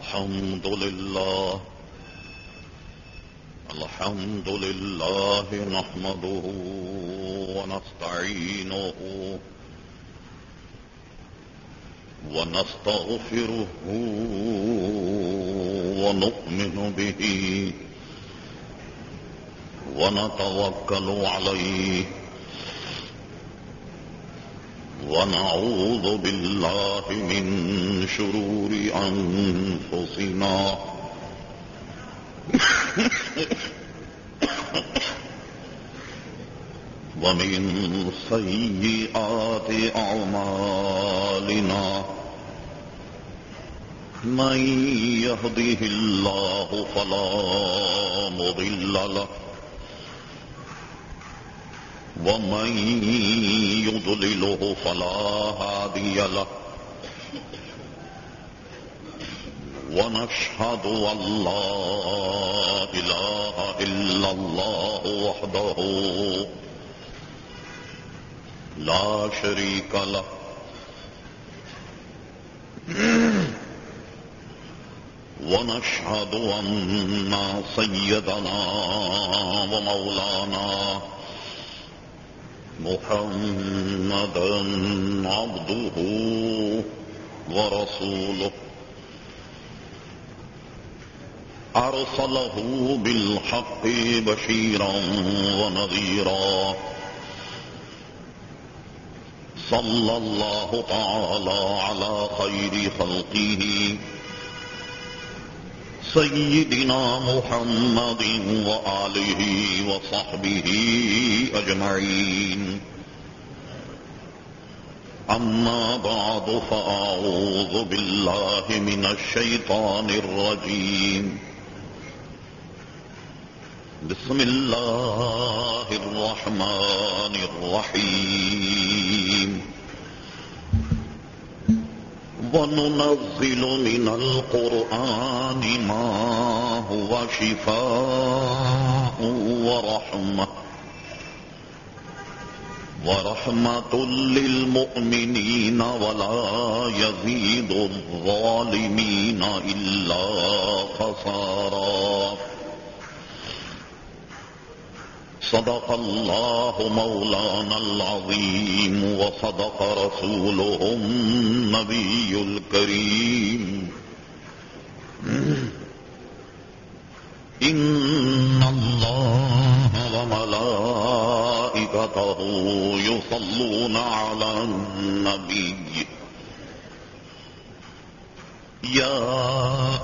الحمد لله نحمده ونستعينه ونستغفره ونؤمن به ونتوكل عليه ونعوذ بالله من شرور أنفسنا ومن سيئات أعمالنا من يهده الله فلا مضل له ومن يضلله فلا هادي له ونشهد أن لا إله إلا الله وحده لا شريك له ونشهد أن سيدنا ومولانا محمدا عبده ورسوله أرسله بالحق بشيرا ونذيرا صلى الله تعالى على خير خلقه سيدنا محمد وآله وصحبه أجمعين أما بعد فأعوذ بالله من الشيطان الرجيم بسم الله الرحمن الرحيم وننزل من القرآن ما هو شفاء ورحمة للمؤمنين ولا يزيد الظالمين إلا خسارا صدق الله مولانا العظيم وصدق رسوله النبي الكريم إن الله وملائكته يصلون على النبي يا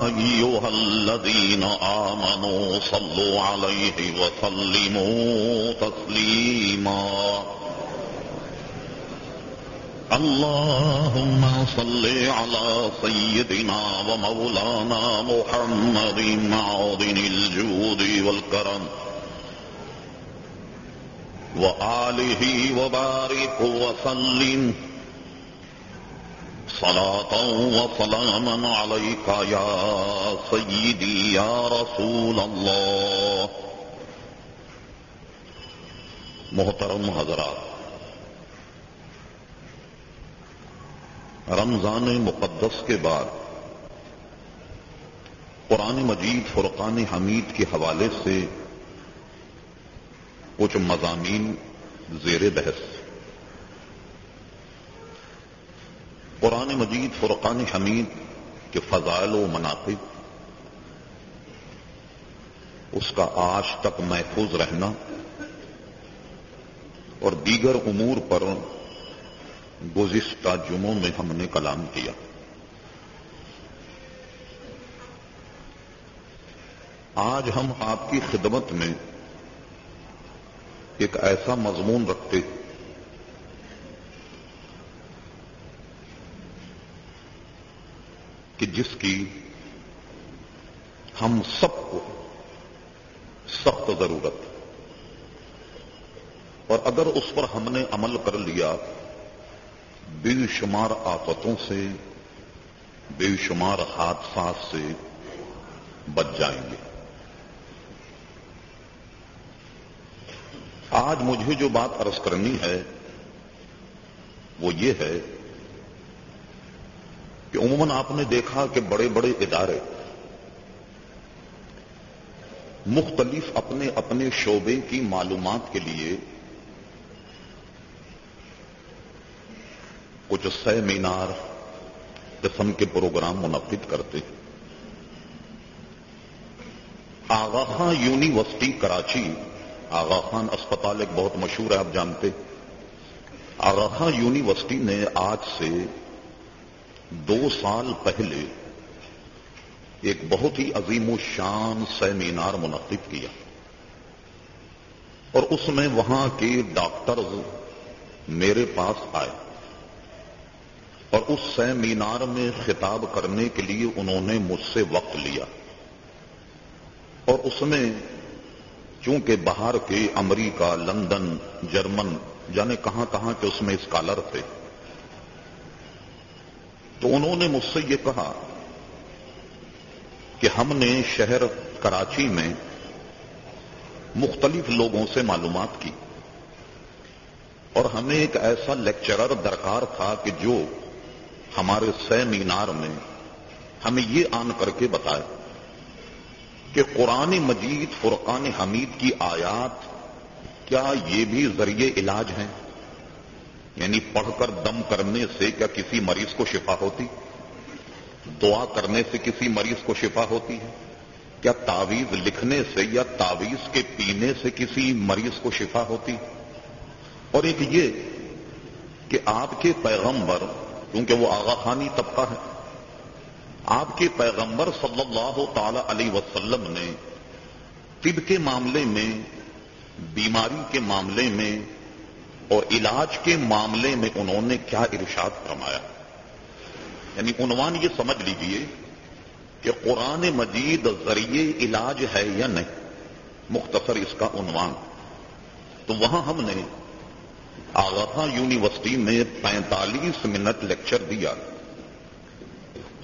أيها الذين آمنوا صلوا عليه وسلموا تسليما اللهم صل على سيدنا ومولانا محمد معدن الجود والكرم وآله وبارك وسلم صلاة وسلاما عليك يا سيدي يا رسول الله. محترم حضرات، رمضان مقدس کے بعد قرآن مجید فرقان حمید کے حوالے سے کچھ مضامین زیر بحث. قرآن مجید فرقان حمید کے فضائل و مناقب، اس کا آج تک محفوظ رہنا اور دیگر امور پر گزشتہ جمعوں میں ہم نے کلام کیا. آج ہم آپ کی خدمت میں ایک ایسا مضمون رکھتے کہ جس کی ہم سب کو سخت ضرورت، اور اگر اس پر ہم نے عمل کر لیا بے شمار آفتوں سے، بے شمار حادثات سے بچ جائیں گے. آج مجھے جو بات عرض کرنی ہے وہ یہ ہے کہ عموماً آپ نے دیکھا کہ بڑے بڑے ادارے مختلف اپنے اپنے شعبے کی معلومات کے لیے کچھ سیمینار قسم کے پروگرام منعقد کرتے ہیں۔ آغا خان یونیورسٹی کراچی، آغا خان اسپتال ایک بہت مشہور ہے، آپ جانتے۔ آغا خان یونیورسٹی نے آج سے 2 سال پہلے ایک بہت ہی عظیم الشان سیمینار منعقد کیا، اور اس میں وہاں کے ڈاکٹرز میرے پاس آئے، اور اس سیمینار میں خطاب کرنے کے لیے انہوں نے مجھ سے وقت لیا، اور اس میں چونکہ باہر کے امریکہ، لندن، جرمن، جانے کہاں کہاں کے اس میں اسکالر تھے، تو انہوں نے مجھ سے یہ کہا کہ ہم نے شہر کراچی میں مختلف لوگوں سے معلومات کی، اور ہمیں ایک ایسا لیکچرر درکار تھا کہ جو ہمارے سیمینار میں ہمیں یہ آن کر کے بتائے کہ قرآن مجید فرقان حمید کی آیات کیا یہ بھی ذریعے علاج ہیں؟ یعنی پڑھ کر دم کرنے سے کیا کسی مریض کو شفا ہوتی؟ دعا کرنے سے کسی مریض کو شفا ہوتی ہے؟ کیا تعویذ لکھنے سے یا تعویذ کے پینے سے کسی مریض کو شفا ہوتی؟ اور ایک یہ کہ آپ کے پیغمبر، کیونکہ وہ آغا خانی طبقہ ہے، آپ کے پیغمبر صلی اللہ تعالی علیہ وسلم نے طب کے معاملے میں، بیماری کے معاملے میں اور علاج کے معاملے میں انہوں نے کیا ارشاد فرمایا؟ یعنی عنوان یہ سمجھ لیجئے کہ قرآن مجید ذریعے علاج ہے یا نہیں، مختصر اس کا عنوان۔ تو وہاں ہم نے آغا خان یونیورسٹی میں 45 منٹ لیکچر دیا،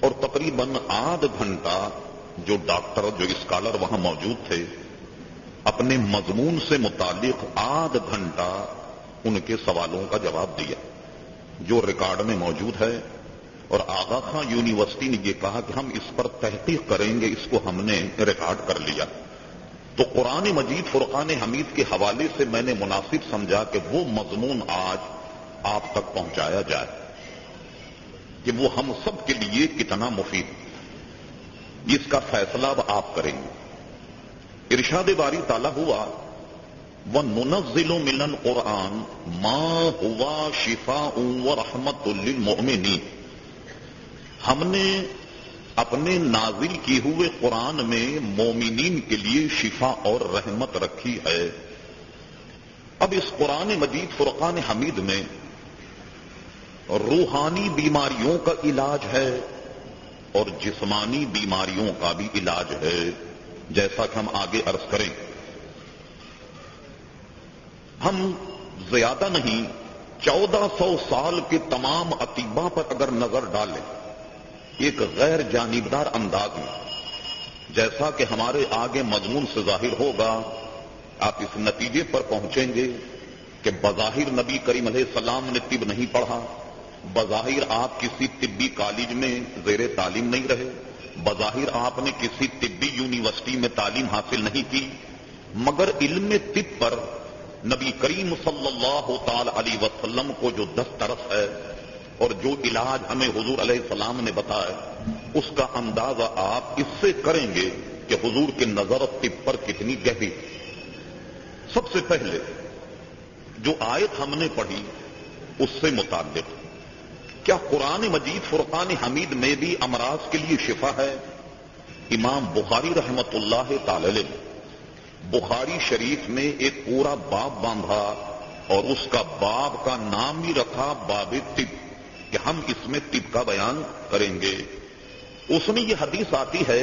اور تقریباً آدھ گھنٹہ جو ڈاکٹر، جو اسکالر وہاں موجود تھے، اپنے مضمون سے متعلق آدھ گھنٹہ ان کے سوالوں کا جواب دیا، جو ریکارڈ میں موجود ہے۔ اور آغا خان یونیورسٹی نے یہ کہا کہ ہم اس پر تحقیق کریں گے، اس کو ہم نے ریکارڈ کر لیا۔ تو قرآن مجید فرقان حمید کے حوالے سے میں نے مناسب سمجھا کہ وہ مضمون آج آپ تک پہنچایا جائے کہ وہ ہم سب کے لیے کتنا مفید، اس کا فیصلہ اب آپ کریں گے۔ ارشاد باری تعالیٰ ہوا وَنُنَزِّلُ مِنَ الْقُرْآنِ مَا هُوَ شِفَاءٌ وَرَحْمَةٌ لِّلْمُؤْمِنِينَ، ہم نے اپنے نازل کیے ہوئے قرآن میں مومنین کے لیے شفا اور رحمت رکھی ہے۔ اب اس قرآن مجید فرقان حمید میں روحانی بیماریوں کا علاج ہے اور جسمانی بیماریوں کا بھی علاج ہے، جیسا کہ ہم آگے عرض کریں۔ ہم زیادہ نہیں 1400 سال کے تمام اطباء پر اگر نظر ڈالیں ایک غیر جانبدار انداز میں، جیسا کہ ہمارے آگے مضمون سے ظاہر ہوگا، آپ اس نتیجے پر پہنچیں گے کہ بظاہر نبی کریم علیہ السلام نے طب نہیں پڑھا، بظاہر آپ کسی طبی کالج میں زیر تعلیم نہیں رہے، بظاہر آپ نے کسی طبی یونیورسٹی میں تعلیم حاصل نہیں کی، مگر علم طب پر نبی کریم صلی اللہ تعالی علیہ وسلم کو جو دسترس ہے اور جو علاج ہمیں حضور علیہ السلام نے بتایا، اس کا اندازہ آپ اس سے کریں گے کہ حضور کی نظر طب پر کتنی گہری۔ سب سے پہلے جو آیت ہم نے پڑھی اس سے متعلق، کیا قرآن مجید فرقان حمید میں بھی امراض کے لیے شفا ہے؟ امام بخاری رحمت اللہ تعالی علیہ بخاری شریف میں ایک پورا باب باندھا، اور اس کا باب کا نام بھی رکھا باب طب، کہ ہم اس میں طب کا بیان کریں گے۔ اس میں یہ حدیث آتی ہے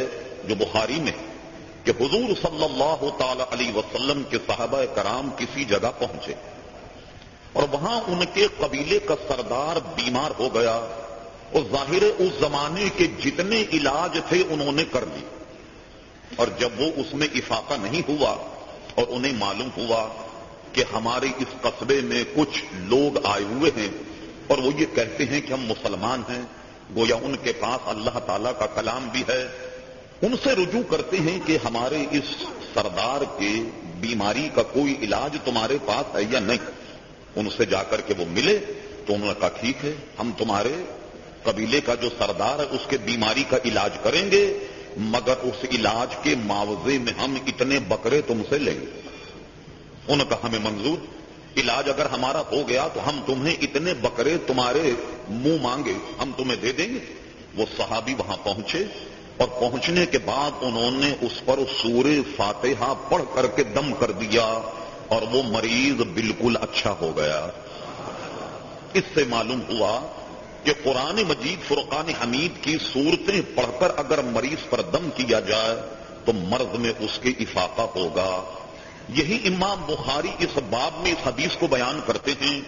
جو بخاری میں کہ حضور صلی اللہ تعالی علیہ وسلم کے صحابہ کرام کسی جگہ پہنچے، اور وہاں ان کے قبیلے کا سردار بیمار ہو گیا، اور ظاہر اس زمانے کے جتنے علاج تھے انہوں نے کر لی، اور جب وہ اس میں افاقہ نہیں ہوا اور انہیں معلوم ہوا کہ ہمارے اس قصبے میں کچھ لوگ آئے ہوئے ہیں اور وہ یہ کہتے ہیں کہ ہم مسلمان ہیں، گویا ان کے پاس اللہ تعالیٰ کا کلام بھی ہے. ان سے رجوع کرتے ہیں کہ ہمارے اس سردار کے بیماری کا کوئی علاج تمہارے پاس ہے یا نہیں. ان سے جا کر کے وہ ملے تو انہوں نے کہا ٹھیک ہے, ہم تمہارے قبیلے کا جو سردار ہے اس کے بیماری کا علاج کریں گے, مگر اس علاج کے معاوضے میں ہم اتنے بکرے تم سے لیں گے. انہوں نے کہا ہمیں منظور, علاج اگر ہمارا ہو گیا تو ہم تمہیں اتنے بکرے تمہارے منہ مانگے ہم تمہیں دے دیں گے. وہ صحابی وہاں پہنچے اور پہنچنے کے بعد انہوں نے اس پر سورہ فاتحہ پڑھ کر کے دم کر دیا اور وہ مریض بالکل اچھا ہو گیا. اس سے معلوم ہوا کہ قرآن مجید فرقان حمید کی صورتیں پڑھ کر اگر مریض پر دم کیا جائے تو مرض میں اس کے افاقہ ہوگا. یہی امام بخاری اس باب میں اس حدیث کو بیان کرتے ہیں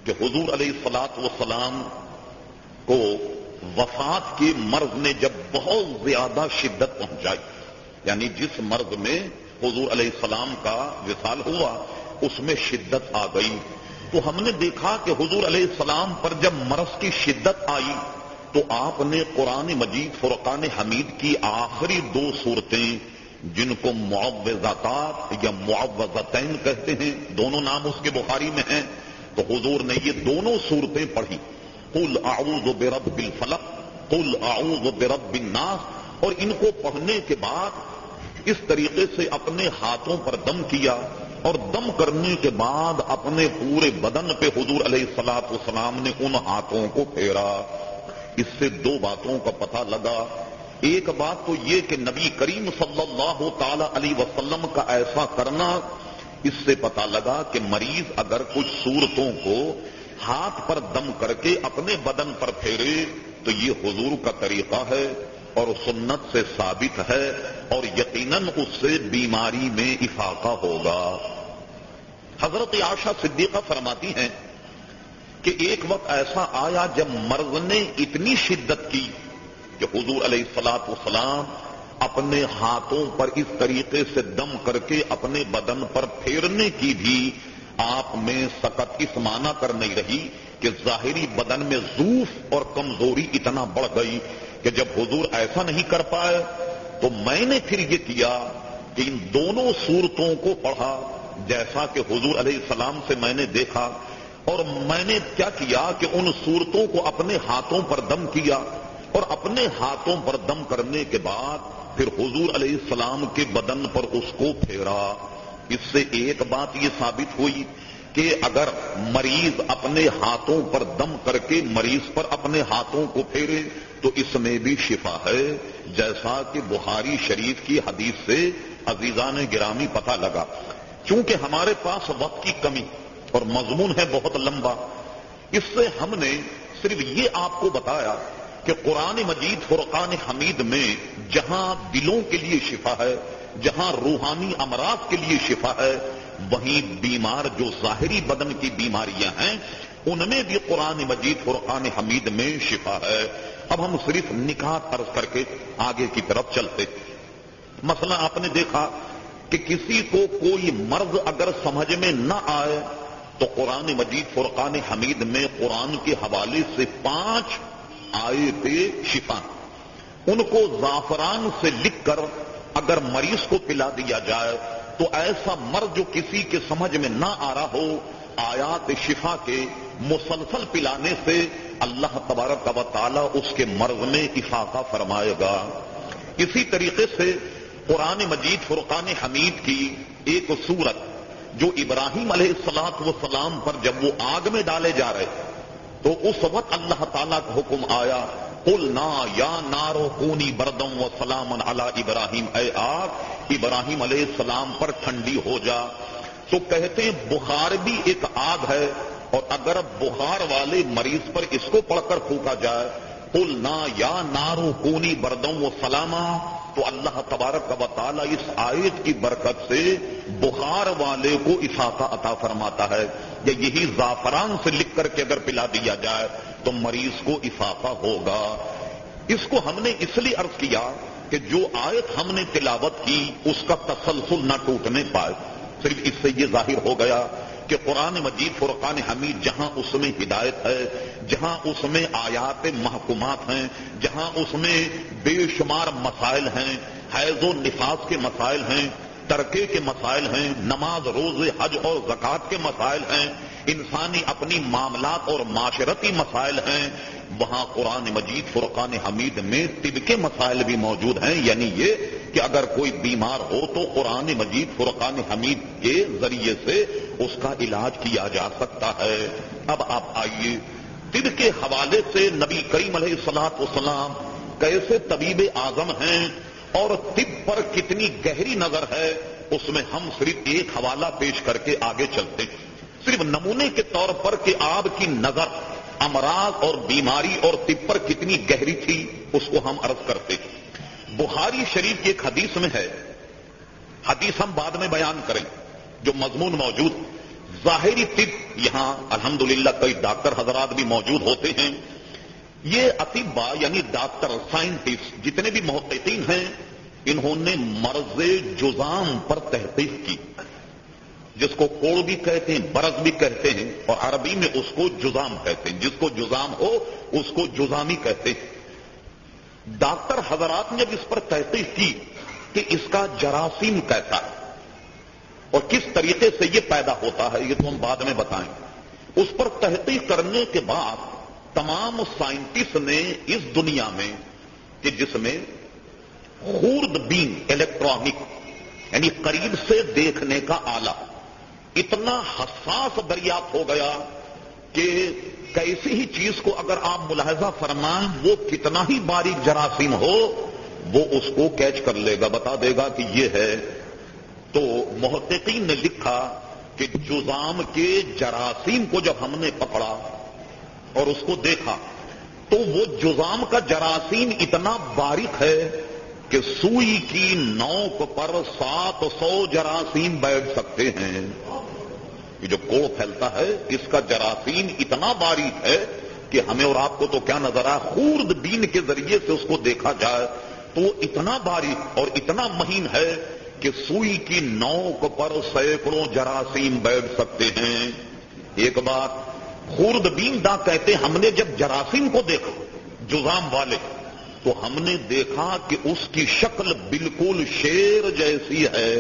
کہ حضور علیہ الصلوۃ والسلام کو وفات کے مرض نے جب بہت زیادہ شدت پہنچائی, یعنی جس مرض میں حضور علیہ السلام کا وصال ہوا اس میں شدت آ گئی, تو ہم نے دیکھا کہ حضور علیہ السلام پر جب مرض کی شدت آئی تو آپ نے قرآن مجید فرقان حمید کی آخری 2 صورتیں جن کو معوذات یا معوذتین کہتے ہیں, دونوں نام اس کے بخاری میں ہیں, تو حضور نے یہ دونوں صورتیں پڑھی, قل اعوذ برب الفلق, قل اعوذ برب الناس, اور ان کو پڑھنے کے بعد اس طریقے سے اپنے ہاتھوں پر دم کیا اور دم کرنے کے بعد اپنے پورے بدن پہ حضور علیہ الصلوۃ والسلام نے ان ہاتھوں کو پھیرا. اس سے 2 باتوں کا پتہ لگا. ایک بات تو یہ کہ نبی کریم صلی اللہ تعالی علیہ وسلم کا ایسا کرنا, اس سے پتہ لگا کہ مریض اگر کچھ صورتوں کو ہاتھ پر دم کر کے اپنے بدن پر پھیرے تو یہ حضور کا طریقہ ہے اور سنت سے ثابت ہے اور یقیناً اس سے بیماری میں افاقہ ہوگا. حضرت عائشہ صدیقہ فرماتی ہیں کہ ایک وقت ایسا آیا جب مرض نے اتنی شدت کی کہ حضور علیہ الصلوۃ والسلام اپنے ہاتھوں پر اس طریقے سے دم کر کے اپنے بدن پر پھیرنے کی بھی آپ میں سکت اس معنی کر نہیں رہی کہ ظاہری بدن میں ضعف اور کمزوری اتنا بڑھ گئی کہ جب حضور ایسا نہیں کر پائے تو میں نے پھر یہ کیا کہ ان دونوں صورتوں کو پڑھا جیسا کہ حضور علیہ السلام سے میں نے دیکھا, اور میں نے کیا کیا کہ ان صورتوں کو اپنے ہاتھوں پر دم کیا اور اپنے ہاتھوں پر دم کرنے کے بعد پھر حضور علیہ السلام کے بدن پر اس کو پھیرا. اس سے ایک بات یہ ثابت ہوئی کہ اگر مریض اپنے ہاتھوں پر دم کر کے مریض پر اپنے ہاتھوں کو پھیرے تو اس میں بھی شفا ہے, جیسا کہ بخاری شریف کی حدیث سے عزیزان گرامی پتہ لگا. چونکہ ہمارے پاس وقت کی کمی اور مضمون ہے بہت لمبا, اس سے ہم نے صرف یہ آپ کو بتایا کہ قرآن مجید فرقان حمید میں جہاں دلوں کے لیے شفا ہے, جہاں روحانی امراض کے لیے شفا ہے, وہیں بیمار جو ظاہری بدن کی بیماریاں ہیں ان میں بھی قرآن مجید فرقان حمید میں شفا ہے. اب ہم صرف نکات عرض کر کے آگے کی طرف چلتے. مثلا آپ نے دیکھا کہ کسی کو کوئی مرض اگر سمجھ میں نہ آئے تو قرآن مجید فرقان حمید میں قرآن کے حوالے سے 5 آیت شفا, ان کو زعفران سے لکھ کر اگر مریض کو پلا دیا جائے تو ایسا مرض جو کسی کے سمجھ میں نہ آ رہا ہو, آیات شفا کے مسلسل پلانے سے اللہ تبارک و تعالی اس کے مرض میں افاقہ فرمائے گا. اسی طریقے سے قرآن مجید فرقان حمید کی ایک سورت جو ابراہیم علیہ السلام پر جب وہ آگ میں ڈالے جا رہے تو اس وقت اللہ تعالیٰ کا حکم آیا, قلنا یا نار کونی بردم و سلام علی ابراہیم, اے آگ ابراہیم علیہ السلام پر ٹھنڈی ہو جا. تو کہتے ہیں بخار بھی ایک آگ ہے, اور اگر بخار والے مریض پر اس کو پڑھ کر پھونکا جائے قلنا یا نار کونی بردم و سلاما, تو اللہ تبارک و تعالی اس آیت کی برکت سے بخار والے کو افاقہ عطا فرماتا ہے. یا یہی زعفران سے لکھ کر کے اگر پلا دیا جائے تو مریض کو افاقہ ہوگا. اس کو ہم نے اس لیے عرض کیا کہ جو آیت ہم نے تلاوت کی اس کا تسلسل نہ ٹوٹنے پائے. صرف اس سے یہ ظاہر ہو گیا کہ قرآن مجید فرقان حمید جہاں اس میں ہدایت ہے، جہاں اس میں آیات محکومات ہیں، جہاں اس میں بے شمار مسائل ہیں، حیض و نفاس کے مسائل ہیں، ترکے کے مسائل ہیں، نماز روزے حج اور زکوٰۃ کے مسائل ہیں، انسانی اپنی معاملات اور معاشرتی مسائل ہیں، وہاں قرآن مجید فرقان حمید میں طب کے مسائل بھی موجود ہیں. یعنی یہ کہ اگر کوئی بیمار ہو تو قرآن مجید فرقان حمید کے ذریعے سے اس کا علاج کیا جا سکتا ہے. اب آپ آئیے طب کے حوالے سے نبی کریم علیہ الصلوۃ والسلام کیسے طبیب اعظم ہیں اور طب پر کتنی گہری نظر ہے، اس میں ہم صرف ایک حوالہ پیش کر کے آگے چلتے ہیں. صرف نمونے کے طور پر کہ آپ کی نظر امراض اور بیماری اور طب پر کتنی گہری تھی اس کو ہم عرض کرتے ہیں. بخاری شریف کی ایک حدیث میں ہے، حدیث ہم بعد میں بیان کریں، جو مضمون موجود ظاہری طب یہاں الحمدللہ کئی ڈاکٹر حضرات بھی موجود ہوتے ہیں. یہ اطباء یعنی ڈاکٹر سائنٹسٹ جتنے بھی محققین ہیں انہوں نے مرض جذام پر تحقیق کی، جس کو کوڑ بھی کہتے ہیں، برز بھی کہتے ہیں، اور عربی میں اس کو جذام کہتے ہیں. جس کو جذام ہو اس کو جذامی کہتے ہیں. ڈاکٹر حضرات نے جب اس پر تحقیق کی کہ اس کا جراثیم کیسا ہے اور کس طریقے سے یہ پیدا ہوتا ہے، یہ تو ہم بعد میں بتائیں. اس پر تحقیق کرنے کے بعد تمام سائنٹسٹ نے اس دنیا میں کہ جس میں خورد بین الیکٹرانک یعنی قریب سے دیکھنے کا آلہ اتنا حساس دریافت ہو گیا کہ کیسی ہی چیز کو اگر آپ ملاحظہ فرمائیں وہ کتنا ہی باریک جراثیم ہو وہ اس کو کیچ کر لے گا، بتا دے گا کہ یہ ہے. تو محققین نے لکھا کہ جذام کے جراثیم کو جب ہم نے پکڑا اور اس کو دیکھا تو وہ جذام کا جراثیم اتنا باریک ہے کہ سوئی کی نوک پر 700 جراثیم بیٹھ سکتے ہیں. یہ جو کوڑ پھیلتا ہے اس کا جراثیم اتنا باریک ہے کہ ہمیں اور آپ کو تو کیا نظر آئے، خورد بین کے ذریعے سے اس کو دیکھا جائے تو وہ اتنا باریک اور اتنا مہین ہے کہ سوئی کی نوک پر سینکڑوں جراثیم بیٹھ سکتے ہیں. ایک بات خورد بین دا کہتے ہم نے جب جراثیم کو دیکھا جذام والے تو ہم نے دیکھا کہ اس کی شکل بالکل شیر جیسی ہے.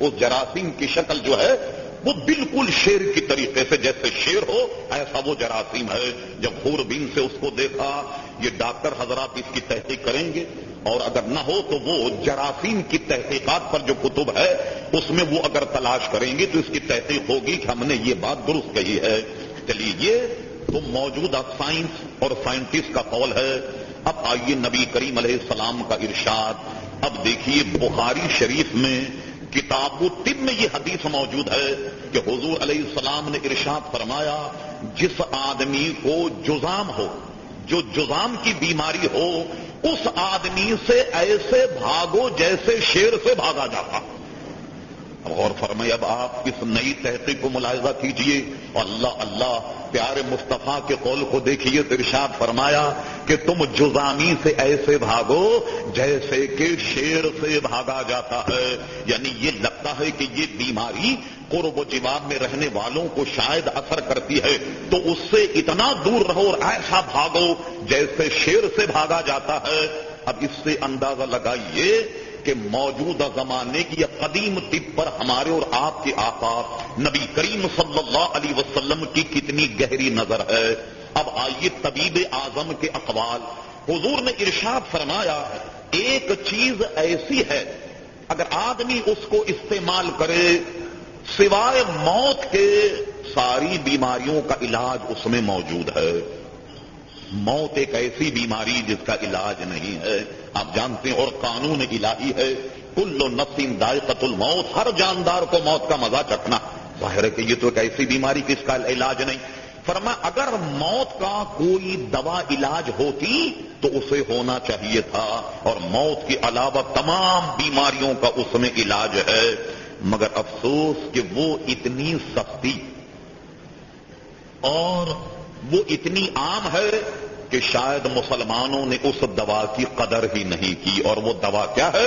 اس جراثیم کی شکل جو ہے وہ بالکل شیر کی طریقے سے، جیسے شیر ہو ایسا وہ جراثیم ہے. جب خوربین سے اس کو دیکھا، یہ ڈاکٹر حضرات اس کی تحقیق کریں گے اور اگر نہ ہو تو وہ جراثیم کی تحقیقات پر جو کتب ہے اس میں وہ اگر تلاش کریں گے تو اس کی تحقیق ہوگی کہ ہم نے یہ بات درست کہی ہے. چلیے یہ تو موجودہ سائنس اور سائنٹسٹ کا قول ہے. اب آئیے نبی کریم علیہ السلام کا ارشاد. اب دیکھیے بخاری شریف میں کتاب الطب میں یہ حدیث موجود ہے کہ حضور علیہ السلام نے ارشاد فرمایا جس آدمی کو جذام ہو، جو جذام کی بیماری ہو، اس آدمی سے ایسے بھاگو جیسے شیر سے بھاگا جاتا. غور فرمائے اب آپ اس نئی تحقیق کو ملاحظہ کیجئے. اللہ اللہ پیارے مصطفیٰ کے قول کو دیکھیے تو ارشاد فرمایا کہ تم جذامی سے ایسے بھاگو جیسے کہ شیر سے بھاگا جاتا ہے. یعنی یہ لگتا ہے کہ یہ بیماری قرب و جوار میں رہنے والوں کو شاید اثر کرتی ہے تو اس سے اتنا دور رہو اور ایسا بھاگو جیسے شیر سے بھاگا جاتا ہے. اب اس سے اندازہ لگائیے کہ موجودہ زمانے کی یا قدیم طب پر ہمارے اور آپ کے آقا نبی کریم صلی اللہ علیہ وسلم کی کتنی گہری نظر ہے. اب آئیے طبیب اعظم کے اقوال. حضور نے ارشاد فرمایا ایک چیز ایسی ہے اگر آدمی اس کو استعمال کرے سوائے موت کے ساری بیماریوں کا علاج اس میں موجود ہے. موت ایک ایسی بیماری جس کا علاج نہیں ہے. آپ جانتے ہیں اور قانون الہی ہے کل نفس ذائقۃ الموت، ہر جاندار کو موت کا مزہ چکھنا. ظاہر ہے کہ یہ تو ایک ایسی بیماری کہ اس کا علاج نہیں. فرمایا اگر موت کا کوئی دوا علاج ہوتی تو اسے ہونا چاہیے تھا، اور موت کے علاوہ تمام بیماریوں کا اس میں علاج ہے. مگر افسوس کہ وہ اتنی سستی اور وہ اتنی عام ہے کہ شاید مسلمانوں نے اس دوا کی قدر ہی نہیں کی. اور وہ دوا کیا ہے؟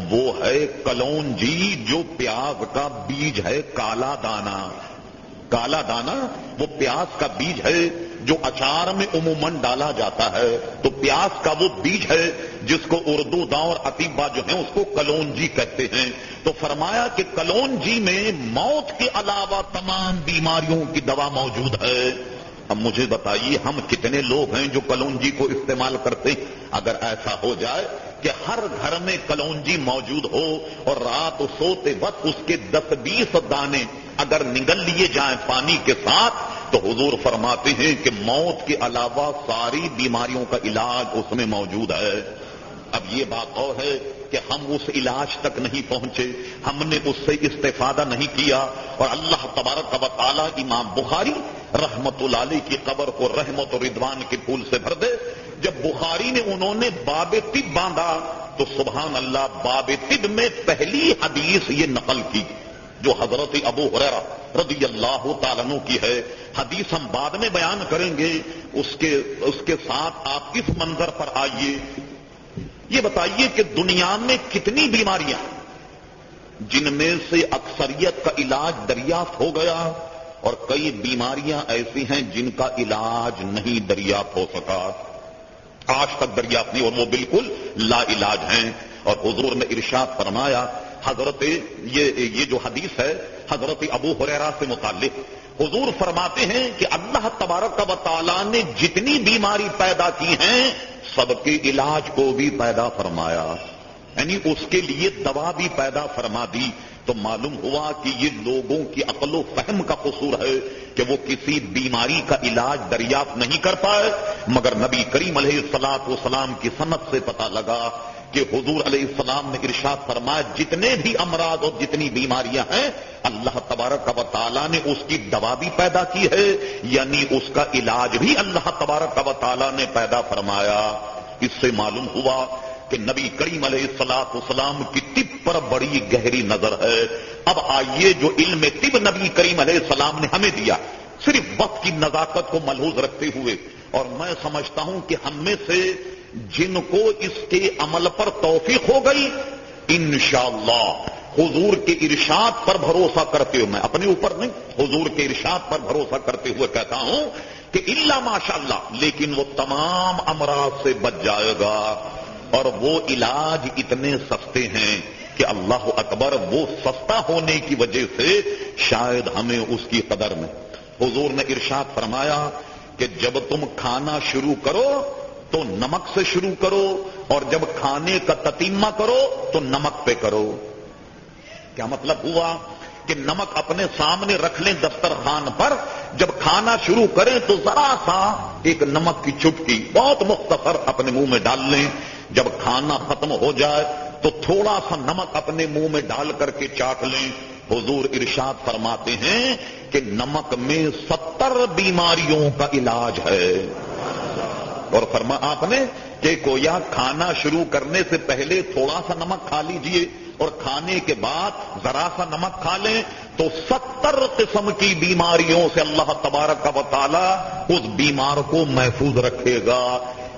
وہ ہے کلونجی، جو پیاز کا بیج ہے، کالا دانہ۔ کالا دانہ وہ پیاز کا بیج ہے جو اچار میں عموماً ڈالا جاتا ہے، تو پیاز کا وہ بیج ہے جس کو اردو داں اور اطیبہ جو ہیں اس کو کلونجی کہتے ہیں۔ تو فرمایا کہ کلونجی میں موت کے علاوہ تمام بیماریوں کی دوا موجود ہے۔ اب مجھے بتائیے ہم کتنے لوگ ہیں جو کلونجی کو استعمال کرتے ہیں؟ اگر ایسا ہو جائے کہ ہر گھر میں کلونجی موجود ہو اور رات سوتے وقت اس کے 10-20 دانے اگر نگل لیے جائیں پانی کے ساتھ، تو حضور فرماتے ہیں کہ موت کے علاوہ ساری بیماریوں کا علاج اس میں موجود ہے۔ اب یہ بات اور ہے کہ ہم اس علاج تک نہیں پہنچے، ہم نے اس سے استفادہ نہیں کیا، اور اللہ تبارک و تعالی امام بخاری رحمت اللہ علیہ کی قبر کو رحمت و رضوان کے پھول سے بھر دے۔ جب بخاری نے انہوں نے باب طب باندھا تو سبحان اللہ، باب طب میں پہلی حدیث یہ نقل کی جو حضرت ابو ہریرہ رضی اللہ تعالیٰ عنہ کی ہے۔ حدیث ہم بعد میں بیان کریں گے، اس کے ساتھ آپ کس منظر پر آئیے، یہ بتائیے کہ دنیا میں کتنی بیماریاں جن میں سے اکثریت کا علاج دریافت ہو گیا، اور کئی بیماریاں ایسی ہیں جن کا علاج نہیں دریافت ہو سکا، آج تک دریافت نہیں، اور وہ بالکل لا علاج ہیں۔ اور حضور نے ارشاد فرمایا، حضرت یہ جو حدیث ہے حضرت ابو ہریرہ سے متعلق، حضور فرماتے ہیں کہ اللہ تبارک و تعالیٰ نے جتنی بیماری پیدا کی ہیں سب کے علاج کو بھی پیدا فرمایا، یعنی اس کے لیے دوا بھی پیدا فرما دی۔ تو معلوم ہوا کہ یہ لوگوں کی عقل و فہم کا قصور ہے کہ وہ کسی بیماری کا علاج دریافت نہیں کر پائے، مگر نبی کریم علیہ الصلوۃ والسلام کی سند سے پتہ لگا کہ حضور علیہ السلام نے ارشاد فرمایا جتنے بھی امراض اور جتنی بیماریاں ہیں اللہ تبارک و تعالیٰ نے اس کی دوا بھی پیدا کی ہے، یعنی اس کا علاج بھی اللہ تبارک و تعالیٰ نے پیدا فرمایا۔ اس سے معلوم ہوا کہ نبی کریم علیہ الصلوۃ والسلام کی طب پر بڑی گہری نظر ہے۔ اب آئیے جو علم طب نبی کریم علیہ السلام نے ہمیں دیا، صرف وقت کی نزاکت کو ملحوظ رکھتے ہوئے، اور میں سمجھتا ہوں کہ ہم میں سے جن کو اس کے عمل پر توفیق ہو گئی، انشاءاللہ حضور کے ارشاد پر بھروسہ کرتے ہوئے، میں اپنے اوپر نہیں، حضور کے ارشاد پر بھروسہ کرتے ہوئے کہتا ہوں کہ الا ماشاءاللہ، لیکن وہ تمام امراض سے بچ جائے گا، اور وہ علاج اتنے سستے ہیں کہ اللہ اکبر، وہ سستا ہونے کی وجہ سے شاید ہمیں اس کی قدر میں۔ حضور نے ارشاد فرمایا کہ جب تم کھانا شروع کرو تو نمک سے شروع کرو، اور جب کھانے کا تتیمہ کرو تو نمک پہ کرو۔ کیا مطلب ہوا کہ نمک اپنے سامنے رکھ لیں دسترخوان پر، جب کھانا شروع کریں تو ذرا سا ایک نمک کی چٹکی بہت مختصر اپنے منہ میں ڈال لیں، جب کھانا ختم ہو جائے تو تھوڑا سا نمک اپنے منہ میں ڈال کر کے چاٹ لیں۔ حضور ارشاد فرماتے ہیں کہ نمک میں 70 بیماریوں کا علاج ہے، اور فرمایا آپ نے کہ گویا کھانا شروع کرنے سے پہلے تھوڑا سا نمک کھا لیجئے اور کھانے کے بعد ذرا سا نمک کھا لیں تو 70 قسم کی بیماریوں سے اللہ تبارک و تعالی اس بیمار کو محفوظ رکھے گا۔